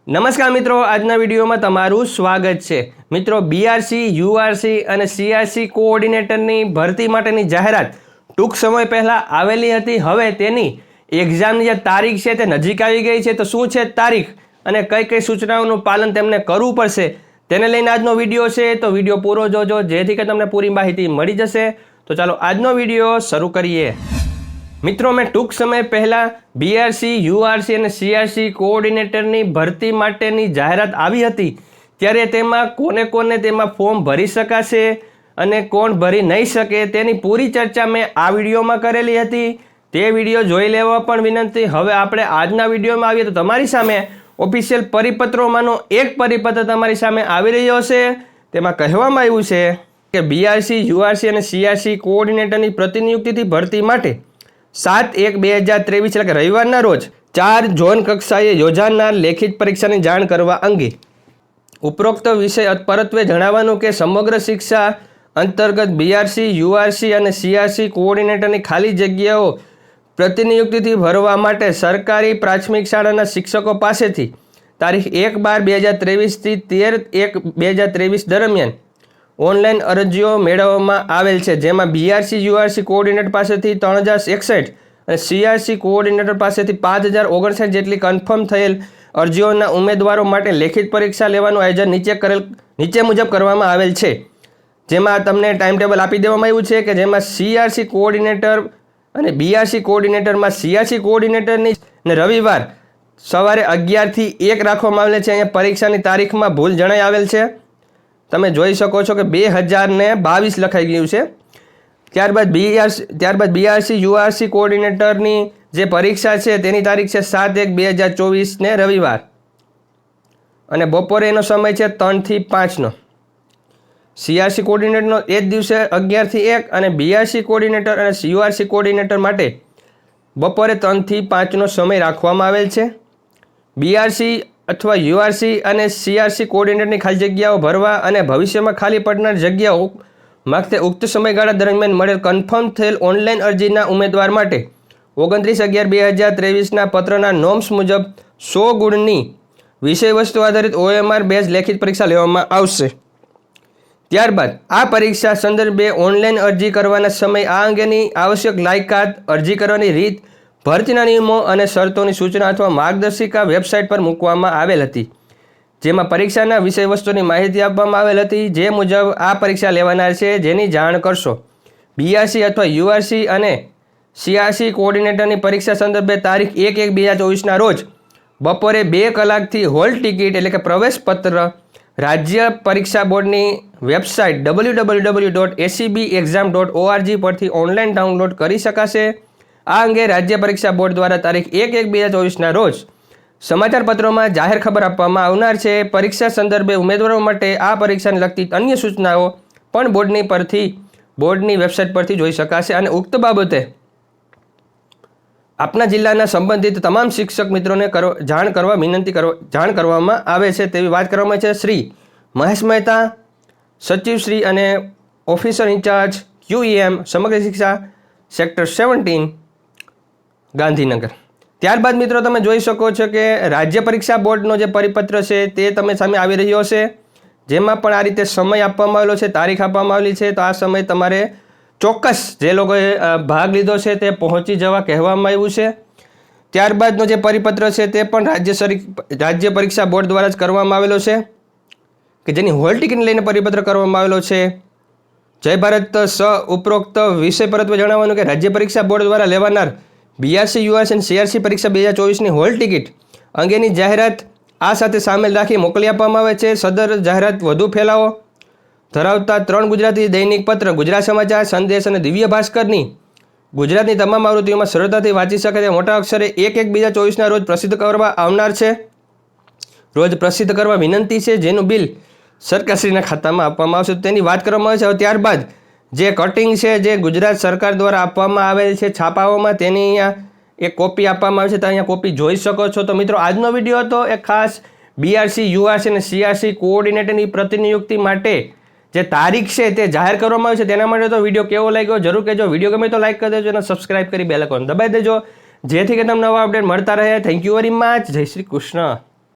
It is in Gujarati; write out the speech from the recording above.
નમસ્કાર મિત્રો, આજના વિડીયોમાં તમારું સ્વાગત છે। મિત્રો, બીઆરસી, યુઆરસી અને સીઆરસી કોઓર્ડિનેટરની ભરતી માટેની જાહેરાત ટૂંક સમય પહેલાં આવેલી હતી। હવે તેની એક્ઝામની જે તારીખ છે તે નજીક આવી ગઈ છે। તો શું છે તારીખ અને કઈ કઈ સૂચનાઓનું પાલન તેમને કરવું પડશે તેને લઈને આજનો વિડીયો છે। તો વિડીયો પૂરો જોજો જેથી કે તમને પૂરી માહિતી મળી જશે। તો ચાલો આજનો વિડીયો શરૂ કરીએ। મિત્રો, મેં ટૂંક સમય પહેલાં બીઆરસી, યુઆરસી અને સીઆરસી કોઓર્ડિનેટરની ભરતી માટેની જાહેરાત આવી હતી ત્યારે તેમાં કોને તેમાં ફોર્મ ભરી શકાશે અને કોણ ભરી નહીં શકે તેની પૂરી ચર્ચા મેં આ વિડીયોમાં કરેલી હતી। તે વિડીયો જોઈ લેવા પણ વિનંતી। હવે આપણે આજના વિડીયોમાં આવીએ તો તમારી સામે ઓફિશિયલ પરિપત્રોમાંનો એક પરિપત્ર તમારી સામે આવી રહ્યો છે। તેમાં કહેવામાં આવ્યું છે કે બીઆરસી, યુઆરસી અને સીઆરસી કોઓર્ડિનેટરની પ્રતિનિયુક્તિથી ભરતી માટે 7/1/2023 એટલે કે રવિવારના રોજ 4 ઝોન કક્ષાએ યોજાનાર લેખિત પરીક્ષાની જાણ કરવા અંગે ઉપરોક્ત વિષય પરત્વે જણાવવાનું કે સમગ્ર શિક્ષા અંતર્ગત બીઆરસી, યુઆરસી અને સીઆરસી કોઓર્ડિનેટરની ખાલી જગ્યાઓ પ્રતિનિયુક્તિથી ભરવા માટે સરકારી પ્રાથમિક શાળાના શિક્ષકો પાસેથી તારીખ 1/12/2023 થી 13/1/2023 દરમિયાન ઓનલાઈન અરજીઓ મેળવવામાં આવેલ છે, જેમાં બીઆરસી, યુઆરસી કોઓર્ડિનેટર પાસેથી 3061 અને સીઆરસી કોઓર્ડિનેટર પાસેથી 5059 જેટલી કન્ફર્મ થયેલ અરજીઓના ઉમેદવારો માટે લેખિત પરીક્ષા લેવાનું આયોજન નીચે મુજબ કરવામાં આવેલ છે। જેમાં તમને ટાઈમ ટેબલ આપી દેવામાં આવ્યું છે કે જેમાં સીઆરસી કોઓર્ડિનેટર અને બીઆરસી કોઓર્ડિનેટરમાં સીઆરસી કોઓર્ડિનેટરની રવિવાર સવારે 11 થી 1 રાખવામાં આવેલ છે। અહીંયા પરીક્ષાની તારીખમાં ભૂલ જણાઈ આવેલ છે, તમે જોઈ શકો છો કે 2022 લખાઈ ગયું છે। ત્યારબાદ બીઆરસી, યુઆરસી કોઓર્ડિનેટરની જે પરીક્ષા છે તેની તારીખ છે 7/1/2024 ને રવિવાર અને બપોરે એનો સમય છે 3 થી 5 નો। સીઆરસી કોઓર્ડિનેટરનો એ જ દિવસે 11 થી 1 અને બીઆરસી કોઓર્ડિનેટર અને યુઆરસી કોઓર્ડિનેટર માટે બપોરે 3 થી 5 નો સમય રાખવામાં આવેલ છે। બીઆરસી અથવા યુઆરસી અને સીઆરસી કોઓર્ડિનેટરની ખાલી જગ્યાઓ ભરવા અને ભવિષ્યમાં ખાલી પડનાર જગ્યાઓ માગતે ઉક્ત સમયગાળા દરમિયાન મળેલ કન્ફર્મ થયેલ ઓનલાઈન અરજીના ઉમેદવાર માટે 29/11/2023ના પત્રના નોર્મ્સ મુજબ 100 ગુણની વિષયવસ્તુ આધારિત OMR બેઝ લેખિત પરીક્ષા લેવામાં આવશે। ત્યારબાદ આ પરીક્ષા સંદર્ભે ઓનલાઈન અરજી કરવાના સમય, આ અંગેની આવશ્યક લાયકાત, અરજી કરવાની રીત, ભરતીના નિયમો અને શરતોની સૂચના અથવા માર્ગદર્શિકા વેબસાઇટ પર મૂકવામાં આવેલ હતી, જેમાં પરીક્ષાના વિષયવસ્તુની માહિતી આપવામાં આવેલ હતી જે મુજબ આ પરીક્ષા લેવાનાર છે જેની જાણ કરશો। બીઆરસી અથવા યુઆરસી અને સીઆરસી કોઓર્ડિનેટરની પરીક્ષા સંદર્ભે તારીખ 1/1/2024ના રોજ બપોરે 2 કલાકથી હોલ ટિકિટ એટલે કે પ્રવેશપત્ર રાજ્ય પરીક્ષા બોર્ડની વેબસાઇટ www.acbexam.org પરથી ઓનલાઈન ડાઉનલોડ કરી શકાશે। આ અંગે રાજ્ય પરીક્ષા બોર્ડ દ્વારા તારીખ 1/1/2024ના રોજ સમાચાર પત્રોમાં જાહેર ખબર આપવામાં આવનાર છે। પરીક્ષા સંદર્ભે ઉમેદવારો માટે આ પરીક્ષાને લગતી અન્ય સૂચનાઓ પણ બોર્ડની વેબસાઇટ પરથી જોઈ શકાશે અને ઉક્ત બાબતે આપના જિલ્લાના સંબંધિત તમામ શિક્ષક મિત્રોને જાણ કરવામાં આવે છે તેવી વાત કરવામાં છે। શ્રી મહેશ મહેતા, સચિવ શ્રી અને ઓફિસર ઇન્ચાર્જ QEM સમગ્ર શિક્ષા સેક્ટર 17 ગાંધીનગર। ત્યારબાદ મિત્રો તમે જોઈ શકો છો કે રાજ્ય પરીક્ષા બોર્ડનો જે પરિપત્ર છે તે તમે સામે આવી રહ્યો છે, જેમાં પણ આ રીતે સમય આપવામાં આવેલો છે, તારીખ આપવામાં આવેલી છે। તો આ સમય તમારે ચોક્કસ જે લોકોએ ભાગ લીધો છે તે પહોંચી જવા કહેવામાં આવ્યું છે। ત્યારબાદનો જે પરિપત્ર છે તે પણ રાજ્ય પરીક્ષા બોર્ડ દ્વારા જ કરવામાં આવેલો છે કે જેની હોલ ટિકિટને લઈને પરિપત્ર કરવામાં આવેલો છે। જય ભારત ઉપરોક્ત વિષય પરત્વે જણાવવાનું કે રાજ્ય પરીક્ષા બોર્ડ દ્વારા લેવાનાર બીઆરસી, યુઆરસી અને સીઆરસી પરીક્ષા 2024ની હોલ ટિકિટ અંગેની જાહેરાત આ સાથે સામેલ રાખી મોકલી આપવામાં આવે છે। સદર જાહેરાત વધુ ફેલાવો ધરાવતા 3 ગુજરાતી દૈનિક પત્ર ગુજરાત સમાચાર, સંદેશ અને દિવ્ય ભાસ્કરની ગુજરાતની તમામ આવૃત્તિઓમાં સરળતાથી વાંચી શકે તે મોટા અક્ષરે 1/1/2024ના રોજ પ્રસિદ્ધ કરવા આવનાર છે। રોજ પ્રસિદ્ધ કરવા વિનંતી છે, જેનું બિલ સરકારશ્રીના ખાતામાં આપવામાં આવશે તેની વાત કરવામાં આવે છે। હવે ત્યારબાદ જે કટિંગ છે જે ગુજરાત સરકાર દ્વારા આપવામાં આવેલ છે છાપાઓમાં તેની અહીંયા એક કોપી આપવામાં આવે છે, તો અહીંયા કોપી જોઈ શકો છો। તો મિત્રો આજનો વિડીયો હતો એ ખાસ બીઆરસી, યુઆરસી અને સીઆરસી કોઓર્ડિનેટરની પ્રતિનિયુક્તિ માટે જે તારીખ છે તે જાહેર કરવામાં આવી છે તેના માટે તો વિડીયો કેવો લાગ્યો જરૂર કહેજો। વિડીયો ગમે તો લાઈક કરી દેજો અને સબસ્ક્રાઈબ કરી બેલ આઇકોન દબાવી દેજો જેથી કે તમને નવા અપડેટ મળતા રહે। Thank you very much. જય શ્રી કૃષ્ણ।